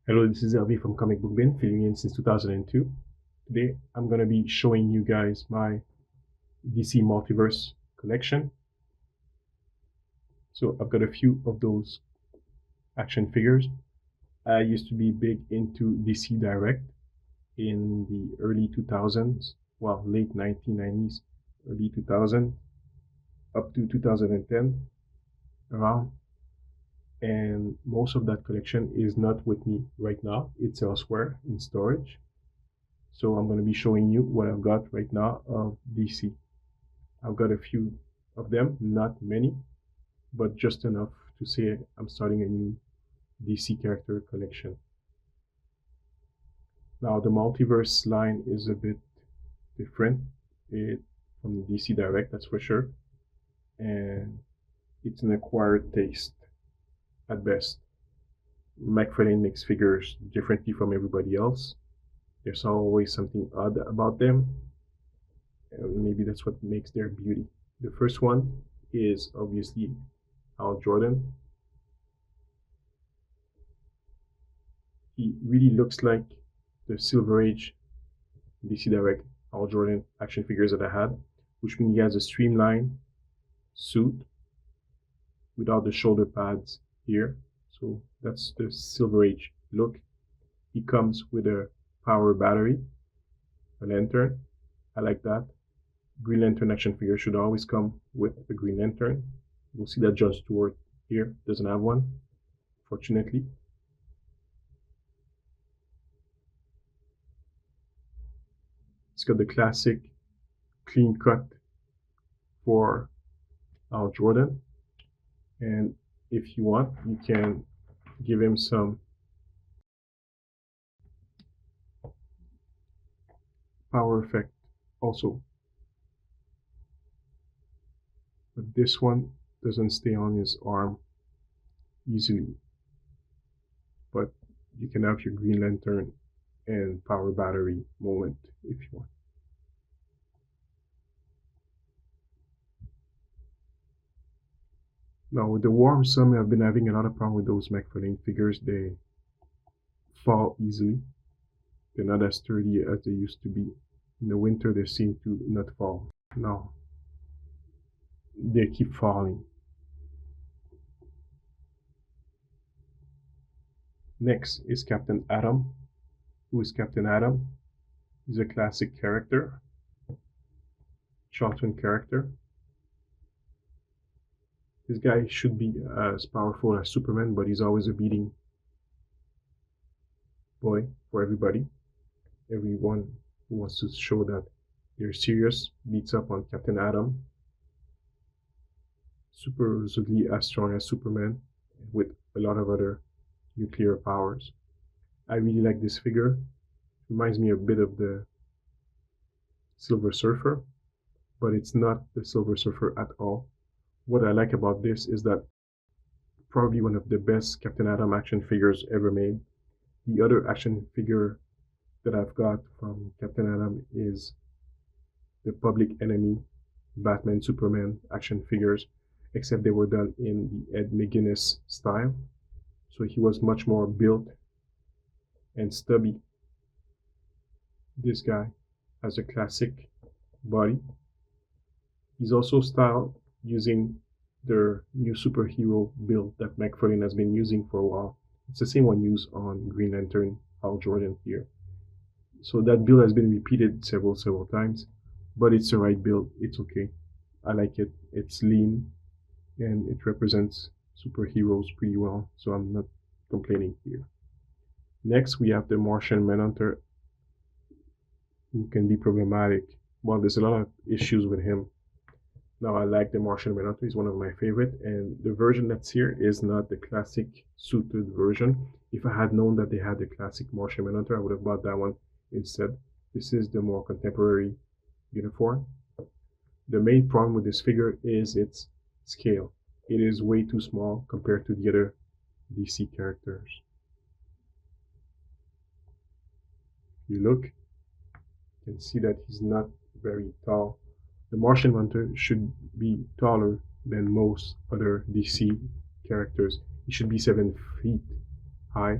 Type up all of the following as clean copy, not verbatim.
Hello, this is LV from Comic Book Bin, filling in since 2002. Today, I'm going to be showing you guys my DC Multiverse collection. So I've got a few of those action figures. I used to be big into DCDirect in the early 2000s, well, late 1990s, early 2000, up to 2010, around. And most of that collection is not with me right now. It's elsewhere in storage. So I'm going to be showing you what I've got right now of DC. I've got a few of them, not many, but just enough to say I'm starting a new DC character collection. Now the multiverse line is a bit different from DCDirect, that's for sure, and it's an acquired taste at best. McFarlane makes figures differently from everybody else. There's always something odd about them, and maybe that's what makes their beauty. The first one is obviously Hal Jordan. He really looks like the Silver Age DCDirect Hal Jordan action figures that I had, which means he has a streamlined suit without the shoulder pads here. So that's the Silver Age look. He comes with a power battery, a lantern. I like that. Green Lantern action figure should always come with a Green Lantern. You'll see that John Stewart here doesn't have one, fortunately. It's got the classic clean cut for Hal Jordan. And if you want, you can give him some power effect also. But this one doesn't stay on his arm easily. But you can have your Green Lantern and power battery moment if you want. Now with the warm summer, I've been having a lot of problem with those McFarlane figures. They fall easily. They're not as sturdy as they used to be. In the winter, they seem to not fall. Now they keep falling. Next is Captain Atom. Who is Captain Atom? He's a classic character, Charlton character. This guy should be as powerful as Superman, but he's always a beating boy for everybody. Everyone who wants to show that they're serious beats up on Captain Atom. Supposedly as strong as Superman, with a lot of other nuclear powers. I really like this figure. Reminds me a bit of the Silver Surfer, but it's not the Silver Surfer at all. What I like about this is that probably one of the best Captain Atom action figures ever made. The other action figure that I've got from Captain Atom is the Public Enemy Batman Superman action figures, except they were done in the Ed McGuinness style. So he was much more built and stubby. This guy has a classic body. He's also styled using their new superhero build that McFarlane has been using for a while. It's the same one used on Green Lantern Hal Jordan here. So that build has been repeated several times, but it's the right build. It's okay. I like it. It's lean and it represents superheroes pretty well, so I'm not complaining here. Next, we have the Martian Manhunter, who can be problematic. Well, there's a lot of issues with him. Now, I like the Martian Manhunter. He's one of my favorite, and the version that's here is not the classic suited version. If I had known that they had the classic Martian Manhunter, I would have bought that one instead. This is the more contemporary uniform. The main problem with this figure is its scale. It is way too small compared to the other DC characters. If you look, you can see that he's not very tall. The Martian Manhunter should be taller than most other DC characters. He should be 7 feet high.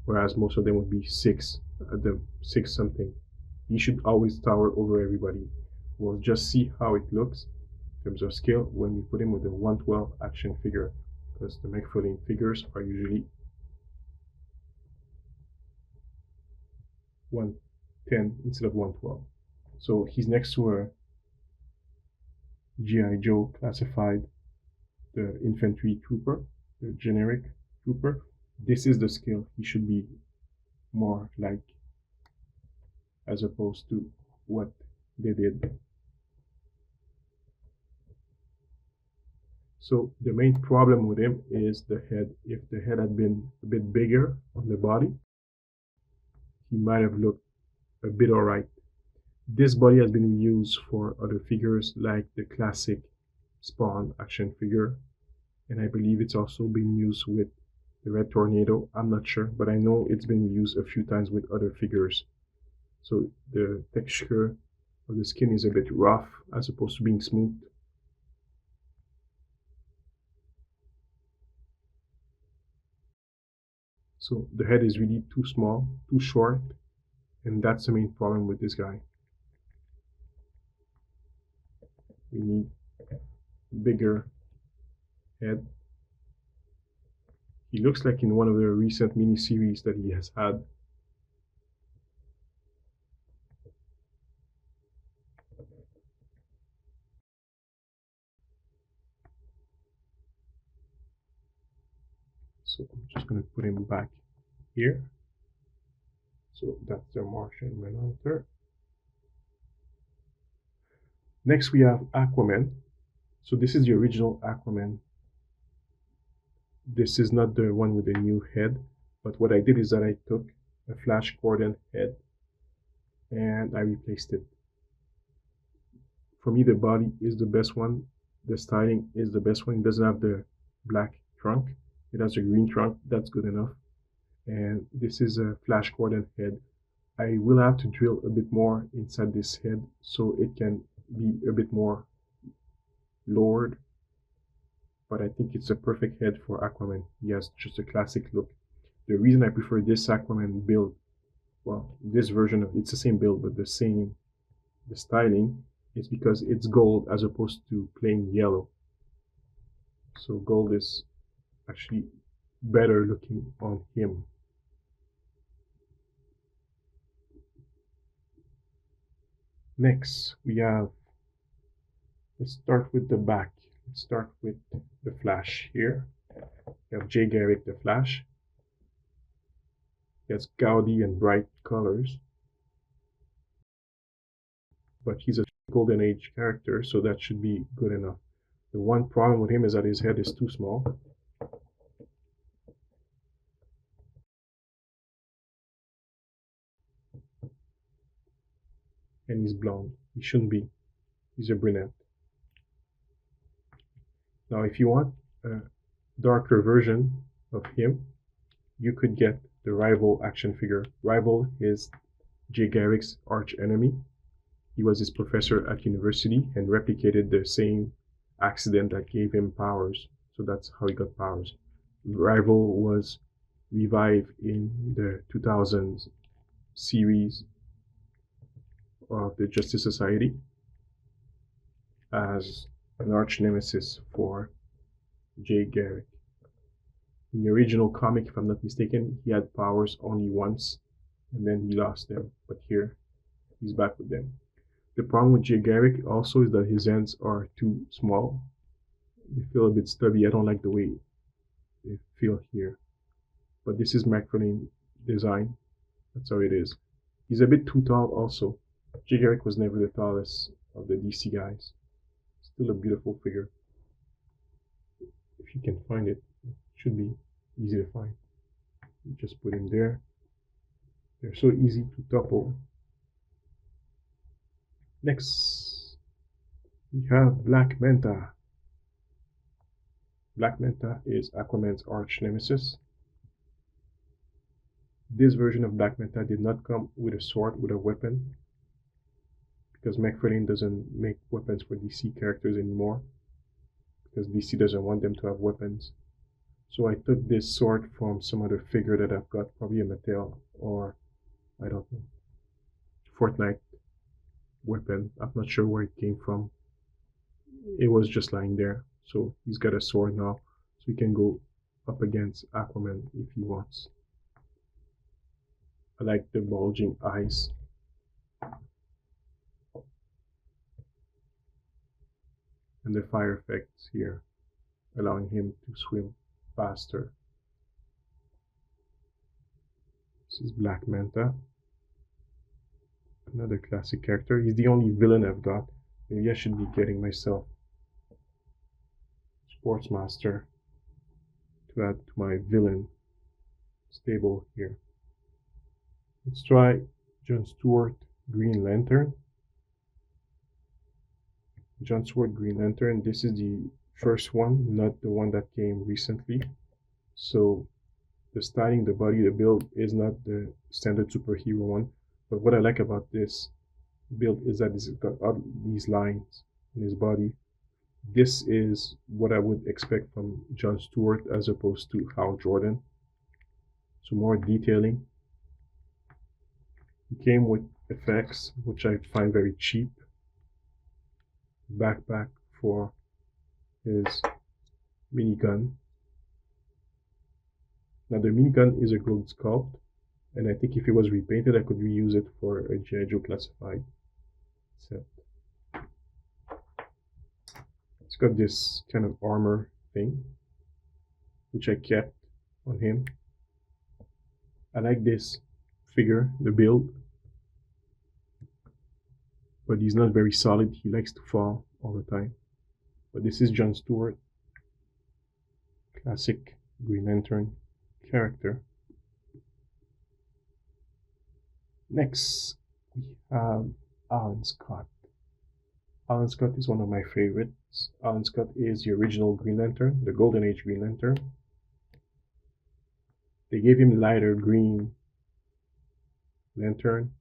whereas most of them would be 6 at the 6 something. He should always tower over everybody. We'll just see how it looks in terms of scale when we put him with a 112 action figure, because the McFarlane figures are usually 110 instead of 112. So he's next to a G.I. Joe classified, the infantry trooper, the generic trooper. This is the scale he should be more like, as opposed to what they did. So the main problem with him is the head. If the head had been a bit bigger on the body, he might have looked a bit alright. This body has been used for other figures like the classic Spawn action figure, and I believe it's also been used with the Red Tornado. I'm not sure, but I know it's been used a few times with other figures. So the texture of the skin is a bit rough as opposed to being smooth. So the head is really too small, too short, and that's the main problem with this guy. We need bigger head. He looks like in one of the recent mini-series that he has had. So I'm just going to put him back here. So that's the Martian Manhunter. Next we have Aquaman. So this is the original Aquaman. This is not the one with the new head, but what I did is that I took a Flash Gordon head and I replaced it. For me, the body is the best one. The styling is the best one. It doesn't have the black trunk. It has a green trunk. That's good enough. And this is a Flash Gordon head. I will have to drill a bit more inside this head so it can be a bit more lowered, but I think it's a perfect head for Aquaman. He has just a classic look. The reason I prefer this Aquaman build, well, this version of it's the same build but the styling, is because it's gold as opposed to plain yellow. So gold is actually better looking on him. Next we have, let's start with the back. Let's start with the Flash here. We have Jay Garrick the Flash. He has gaudy and bright colors, but he's a golden age character, so that should be good enough. The one problem with him is that his head is too small. And he's blonde. He shouldn't be. He's a brunette. Now, if you want a darker version of him, you could get the Rival action figure. Rival is Jay Garrick's arch enemy. He was his professor at university and replicated the same accident that gave him powers. So that's how he got powers. Rival was revived in the 2000s series of the Justice Society as an arch nemesis for Jay Garrick. In the original comic, if I'm not mistaken, he had powers only once and then he lost them, but here he's back with them. The problem with Jay Garrick also is that his hands are too small. They feel a bit stubby. I don't like the way they feel here. But this is McFarlane design. That's how it is. He's a bit too tall also. Jay Garrick was never the tallest of the DC guys. Still a beautiful figure. If you can find it, it should be easy to find. You just put him there. They're so easy to topple. Next, we have Black Manta. Black Manta is Aquaman's arch nemesis. This version of Black Manta did not come with a sword, with a weapon, because McFarlane doesn't make weapons for DC characters anymore, because DC doesn't want them to have weapons. So I took this sword from some other figure that I've got, probably a Mattel or I don't know, Fortnite weapon. I'm not sure where it came from. It was just lying there. So he's got a sword now, so he can go up against Aquaman if he wants. I like the bulging eyes. And the fire effects here, allowing him to swim faster. This is Black Manta. Another classic character. He's the only villain I've got. Maybe I should be getting myself Sportsmaster to add to my villain stable here. Let's try John Stewart Green Lantern. John Stewart Green Lantern. This is the first one, not the one that came recently. So the styling, the body, the build is not the standard superhero one. But what I like about this build is that it's got all these lines in his body. This is what I would expect from John Stewart as opposed to Hal Jordan. So more detailing. He came with effects, which I find very cheap. Backpack for his minigun. Now the minigun is a gold sculpt, and I think if it was repainted I could reuse it for a G.I. Joe classified set. It's got this kind of armor thing, which I kept on him. I like this figure, the build, but he's not very solid. He likes to fall all the time. But this is John Stewart, classic Green Lantern character. Next, we have Alan Scott. Alan Scott is one of my favorites. Alan Scott is the original Green Lantern, the Golden Age Green Lantern. They gave him lighter green lantern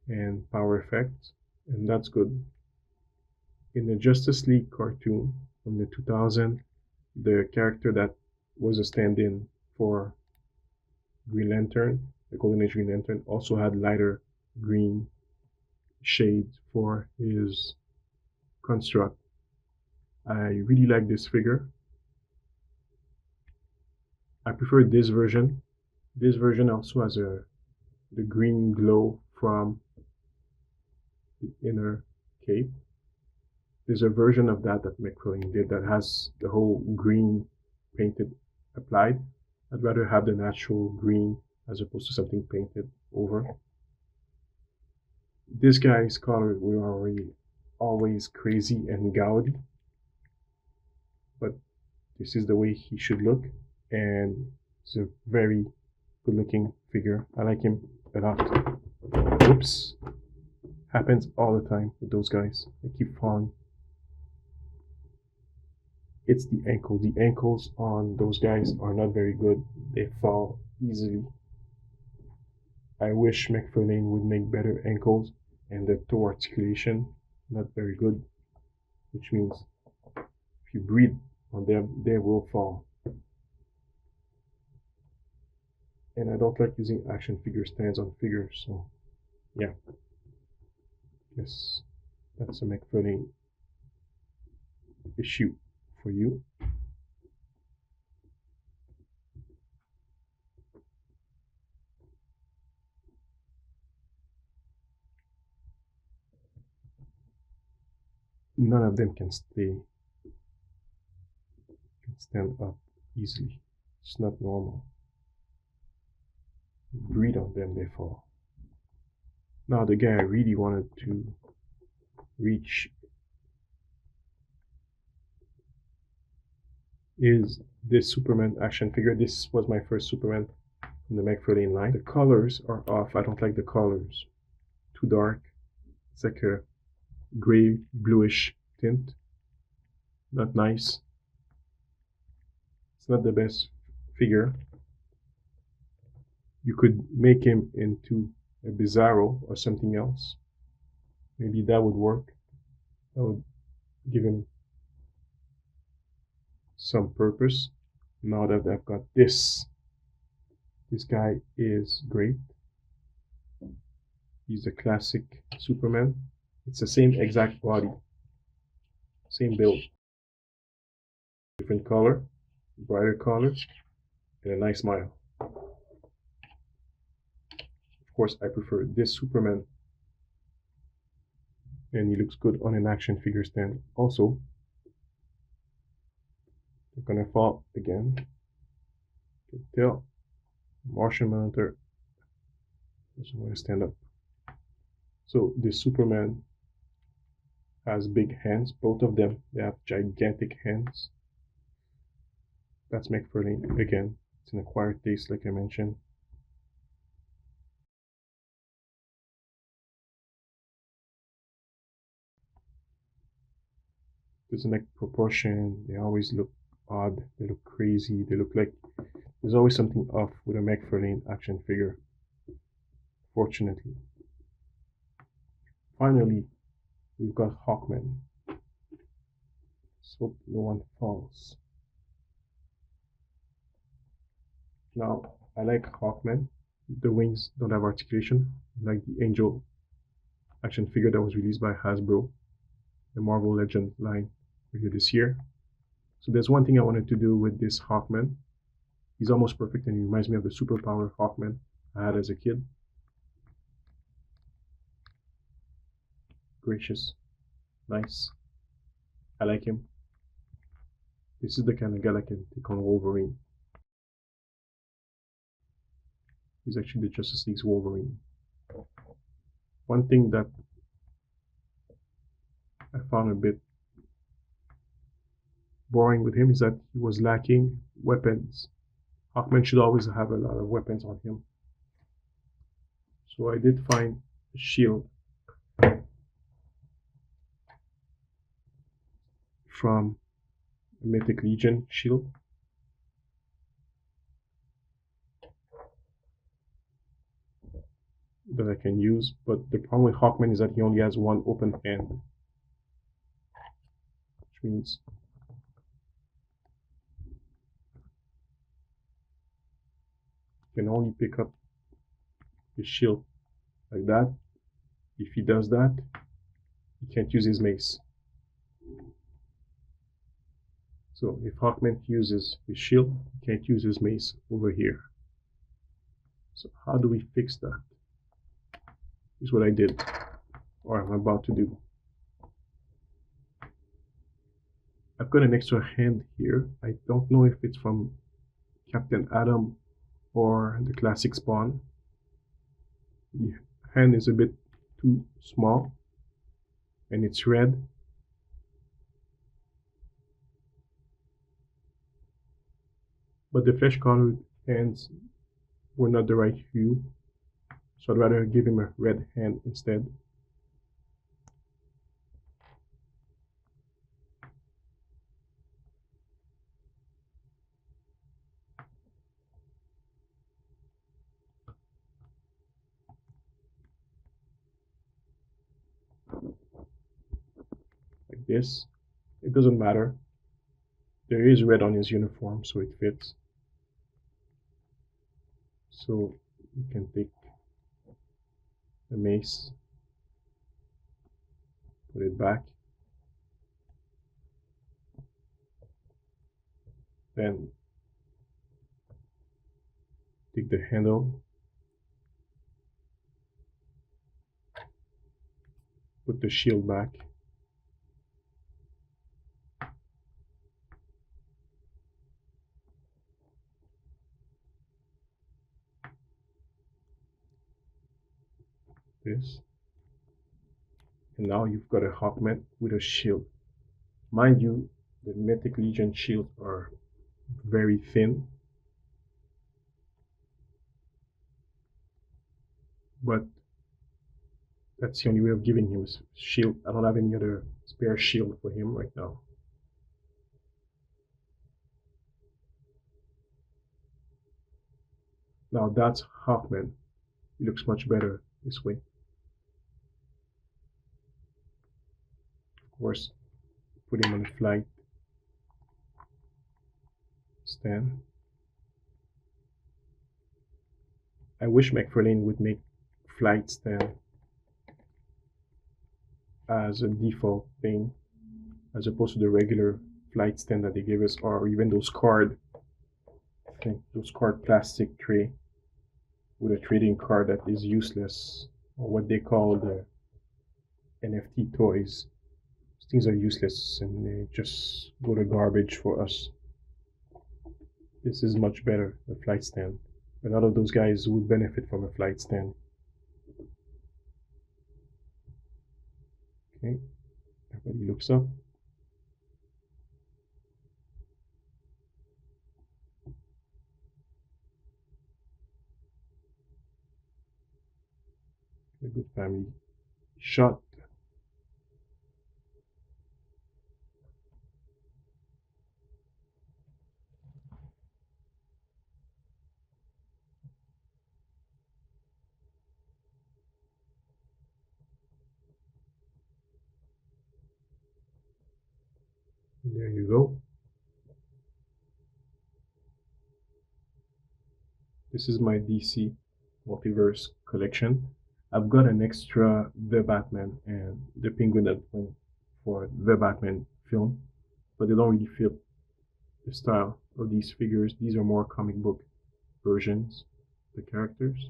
and power effects, and that's good. In the Justice League cartoon from the 2000, the character that was a stand-in for Green Lantern, the Golden Age Green Lantern, also had lighter green shades for his construct. I really like this figure. I prefer this version. This version also has the green glow from the inner cape. There's a version of that McFarlane did that has the whole green painted applied. I'd rather have the natural green as opposed to something painted over. This guy's colors were already always crazy and gaudy, but this is the way he should look, and it's a very good looking figure. I like him a lot. Oops. Happens all the time with those guys. They keep falling. It's the ankle. The ankles on those guys are not very good. They fall easily. I wish McFarlane would make better ankles, and the toe articulation not very good, which means if you breathe on them, they will fall. And I don't like using action figure stands on figures, so yeah. Yes, that's a McFarlane issue for you. None of them can stand up easily. It's not normal. You breathe on them, they fall. Now the guy I really wanted to reach is this Superman action figure. This was my first Superman from the McFarlane line. The colors are off. I don't like the colors. Too dark. It's like a gray bluish tint. Not nice. It's not the best figure. You could make him into a Bizarro or something else. Maybe that would work. That would give him some purpose. Now that I've got this guy is great. He's a classic Superman. It's the same exact body, same build, different color, brighter color, and a nice smile. Of course, I prefer this Superman, and he looks good on an action figure stand. Also, they're gonna fall again. You can tell Martian Manhunter doesn't want to stand up. So this Superman has big hands, both of them. They have gigantic hands. That's McFarlane again. It's an acquired taste, like I mentioned. There's a neck proportion. They always look odd. They look crazy. They look like there's always something off with a McFarlane action figure. Fortunately. Finally, we've got Hawkman. Let's hope no one falls. Now, I like Hawkman. The wings don't have articulation, like the Angel action figure that was released by Hasbro, the Marvel Legend line earlier this year. So there's one thing I wanted to do with this Hawkman. He's almost perfect and he reminds me of the superpower Hawkman I had as a kid. Gracious, nice. I like him. This is the kind of guy that can take on Wolverine. He's actually the Justice League's Wolverine. One thing that I found a bit boring with him is that he was lacking weapons. Hawkman should always have a lot of weapons on him. So I did find a shield from Mythic Legion shield. That I can use, but the problem with Hawkman is that he only has one open hand, which means you can only pick up his shield like that. If he does that, he can't use his mace. So if Hawkman uses his shield, he can't use his mace over here. So how do we fix that? Is what I did, or I'm about to do. I've got an extra hand here. I don't know if it's from Captain Atom or the classic Spawn. The hand is a bit too small and it's red. But the flesh colored hands were not the right hue. So I'd rather give him a red hand instead. Like this. It doesn't matter. There is red on his uniform, so it fits. So you can take the mace, put it back, then take the handle, put the shield back, this, and now you've got a Hawkman with a shield. Mind you, the Mythic Legion shields are very thin, but that's the only way of giving him a shield. I don't have any other spare shield for him right now. Now that's Hawkman. He looks much better this way. Of course, put him on a flight. stand. I wish McFarlane would make flight stand as a default thing, as opposed to the regular flight stand that they gave us, or even those card plastic tray with a trading card that is useless, or what they call the NFT toys. These things are useless and they just go to garbage for us. This is much better, a flight stand. A lot of those guys would benefit from a flight stand. Okay, everybody looks up. A good family shot. There you go. This is my DC Multiverse Collection. I've got an extra The Batman and the Penguin that went for The Batman film, but they don't really fit the style of these figures. These are more comic book versions, the characters.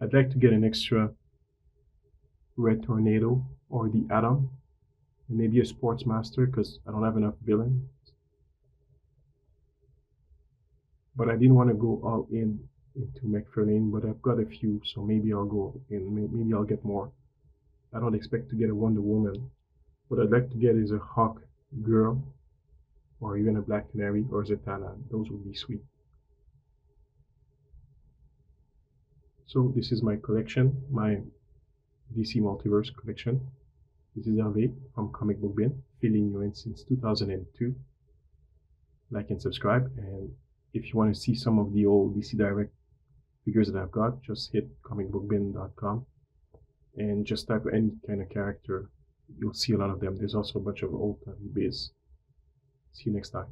I'd like to get an extra Red Tornado or the Atom, and maybe a Sportsmaster because I don't have enough villains. But I didn't want to go all in into McFarlane, but I've got a few, so maybe I'll go in. Maybe I'll get more. I don't expect to get a Wonder Woman. What I'd like to get is a Hawk Girl, or even a Black Canary or Zatanna. Those would be sweet. So this is my collection, my DC Multiverse collection. This is Hervé from Comic Book Bin, filling you in since 2002. Like and subscribe, and if you want to see some of the old DCDirect figures that I've got, just hit comicbookbin.com and just type any kind of character. You'll see a lot of them. There's also a bunch of old biz. See you next time.